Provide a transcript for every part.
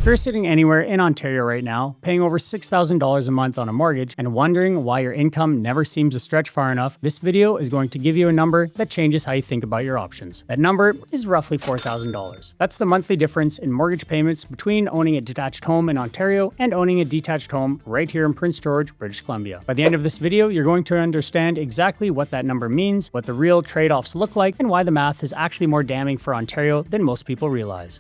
you're sitting anywhere in Ontario right now, paying over $6,000 a month on a mortgage and wondering why your income never seems to stretch far enough, this video is going to give you a number that changes how you think about your options. That number is roughly $4,000. That's the monthly difference in mortgage payments between owning a detached home in Ontario and owning a detached home right here in Prince George, British Columbia. By the end of this video, you're going to understand exactly what that number means, what the real trade-offs look like, and why the math is actually more damning for Ontario than most people realize.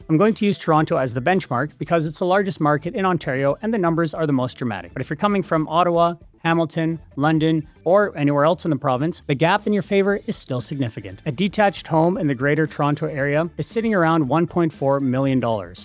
I'm going to use Toronto as the benchmark because it's the largest market in Ontario and the numbers are the most dramatic. But if you're coming from Ottawa, Hamilton, London, or anywhere else in the province, the gap in your favor is still significant. A detached home in the Greater Toronto Area is sitting around $1.4 million.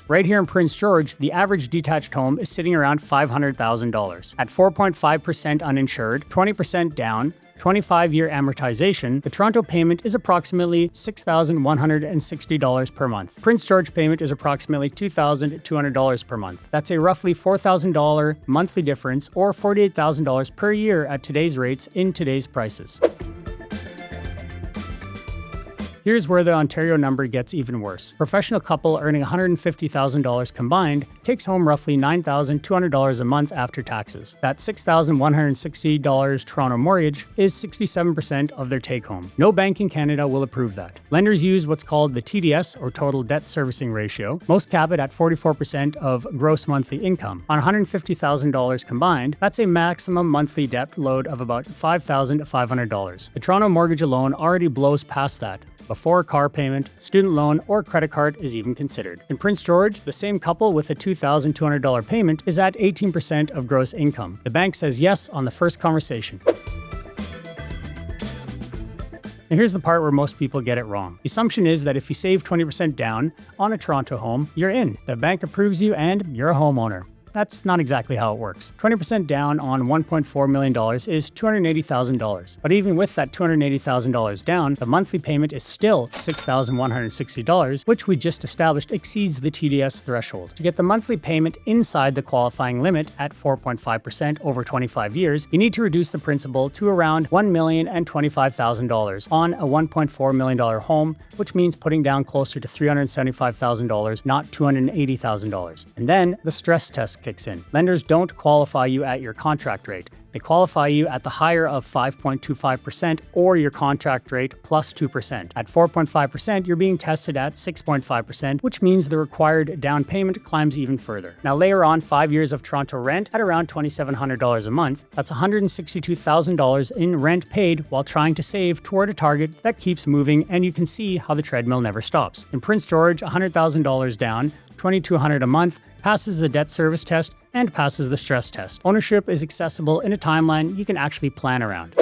Right here in Prince George, the average detached home is sitting around $500,000. At 4.5% uninsured, 20% down, 25-year amortization, the Toronto payment is approximately $6,160 per month. Prince George payment is approximately $2,200 per month. That's a roughly $4,000 monthly difference, or $48,000 per year at today's rates in today's prices. Here's where the Ontario number gets even worse. A professional couple earning $150,000 combined takes home roughly $9,200 a month after taxes. That $6,160 Toronto mortgage is 67% of their take-home. No bank in Canada will approve that. Lenders use what's called the TDS, or total debt servicing ratio. Most cap it at 44% of gross monthly income. On $150,000 combined, that's a maximum monthly debt load of about $5,500. The Toronto mortgage alone already blows past that before a car payment, student loan, or credit card is even considered. In Prince George, the same couple with a $2,200 payment is at 18% of gross income. The bank says yes on the first conversation. And here's the part where most people get it wrong. The assumption is that if you save 20% down on a Toronto home, you're in. The bank approves you and you're a homeowner. That's not exactly how it works. 20% down on $1.4 million is $280,000. But even with that $280,000 down, the monthly payment is still $6,160, which we just established exceeds the TDS threshold. To get the monthly payment inside the qualifying limit at 4.5% over 25 years, you need to reduce the principal to around $1,025,000 on a $1.4 million home, which means putting down closer to $375,000, not $280,000. And then the stress test kicks in. Lenders don't qualify you at your contract rate. They qualify you at the higher of 5.25% or your contract rate plus 2%. At 4.5%, you're being tested at 6.5%, which means the required down payment climbs even further. Now layer on 5 years of Toronto rent at around $2,700 a month. That's $162,000 in rent paid while trying to save toward a target that keeps moving, and you can see how the treadmill never stops. In Prince George, $100,000 down, $2,200 a month, passes the debt service test, and passes the stress test. Ownership is accessible in a timeline you can actually plan around.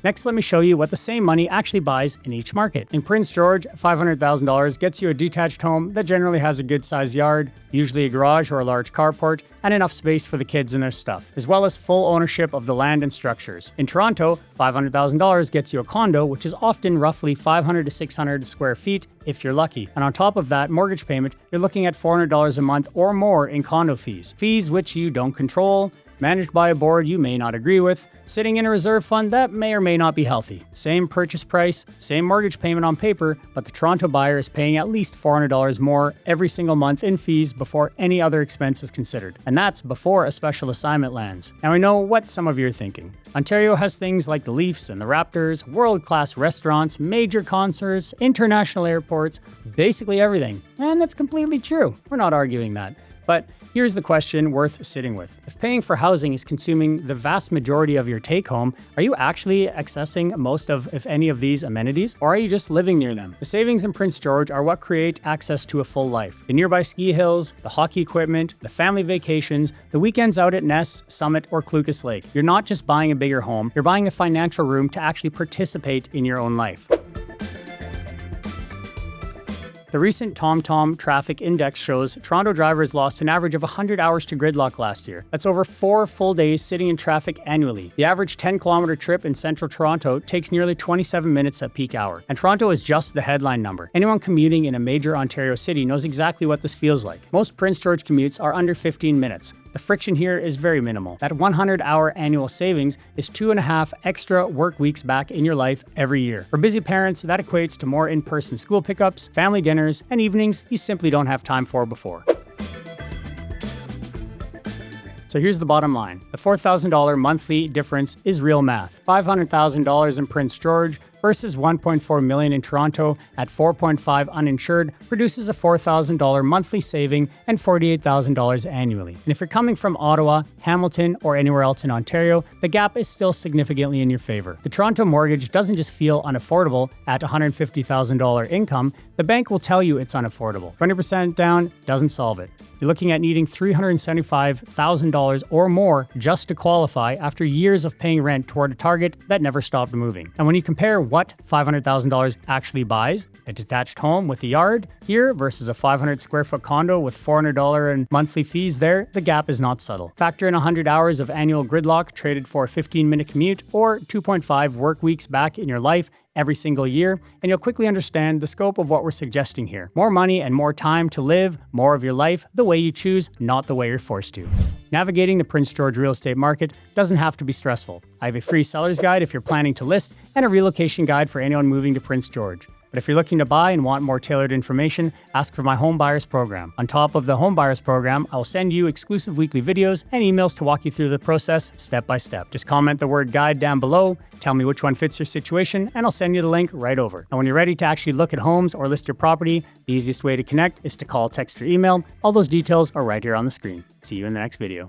Next, let me show you what the same money actually buys in each market. In Prince George, $500,000 gets you a detached home that generally has a good-sized yard, usually a garage or a large carport, and enough space for the kids and their stuff, as well as full ownership of the land and structures. In Toronto, $500,000 gets you a condo, which is often roughly 500 to 600 square feet if you're lucky. And on top of that mortgage payment, you're looking at $400 a month or more in condo fees. Fees which you don't control, managed by a board you may not agree with, sitting in a reserve fund that may or may not be healthy. Same purchase price, same mortgage payment on paper, but the Toronto buyer is paying at least $400 more every single month in fees before any other expense is considered. And that's before a special assignment lands. Now I know what some of you are thinking. Ontario has things like the Leafs and the Raptors, world-class restaurants, major concerts, international airports, basically everything. And that's completely true. We're not arguing that. But here's the question worth sitting with. If paying for housing is consuming the vast majority of your take-home, are you actually accessing most of, if any, of these amenities? Or are you just living near them? The savings in Prince George are what create access to a full life. The nearby ski hills, the hockey equipment, the family vacations, the weekends out at Ness, Summit, or Clucas Lake. You're not just buying a bigger home, you're buying a financial room to actually participate in your own life. The recent TomTom Traffic Index shows Toronto drivers lost an average of 100 hours to gridlock last year. That's over 4 full days sitting in traffic annually. The average 10-kilometer trip in central Toronto takes nearly 27 minutes at peak hour. And Toronto is just the headline number. Anyone commuting in a major Ontario city knows exactly what this feels like. Most Prince George commutes are under 15 minutes. The friction here is very minimal. That 100-hour annual savings is 2.5 extra work weeks back in your life every year. For busy parents, that equates to more in-person school pickups, family dinners, and evenings you simply don't have time for before. So here's the bottom line. The $4,000 monthly difference is real math. $500,000 in Prince George versus $1.4 million in Toronto at 4.5 uninsured produces a $4,000 monthly saving and $48,000 annually. And if you're coming from Ottawa, Hamilton, or anywhere else in Ontario, the gap is still significantly in your favor. The Toronto mortgage doesn't just feel unaffordable at $150,000 income, the bank will tell you it's unaffordable. 20% down doesn't solve it. You're looking at needing $375,000 or more just to qualify after years of paying rent toward a target that never stopped moving. And when you compare what $500,000 actually buys, a detached home with a yard here versus a 500 square foot condo with $400 in monthly fees there, the gap is not subtle. Factor in 100 hours of annual gridlock traded for a 15-minute commute or 2.5 work weeks back in your life every single year, and you'll quickly understand the scope of what we're suggesting here. More money and more time to live more of your life the way you choose, not the way you're forced to. Navigating the Prince George real estate market doesn't have to be stressful. I have a free seller's guide if you're planning to list and a relocation guide for anyone moving to Prince George. But if you're looking to buy and want more tailored information, ask for my Home Buyers program. On top of the Home Buyers program, I'll send you exclusive weekly videos and emails to walk you through the process step by step. Just comment the word guide down below, tell me which one fits your situation, and I'll send you the link right over. And when you're ready to actually look at homes or list your property, the easiest way to connect is to call, text, or email. All those details are right here on the screen. See you in the next video.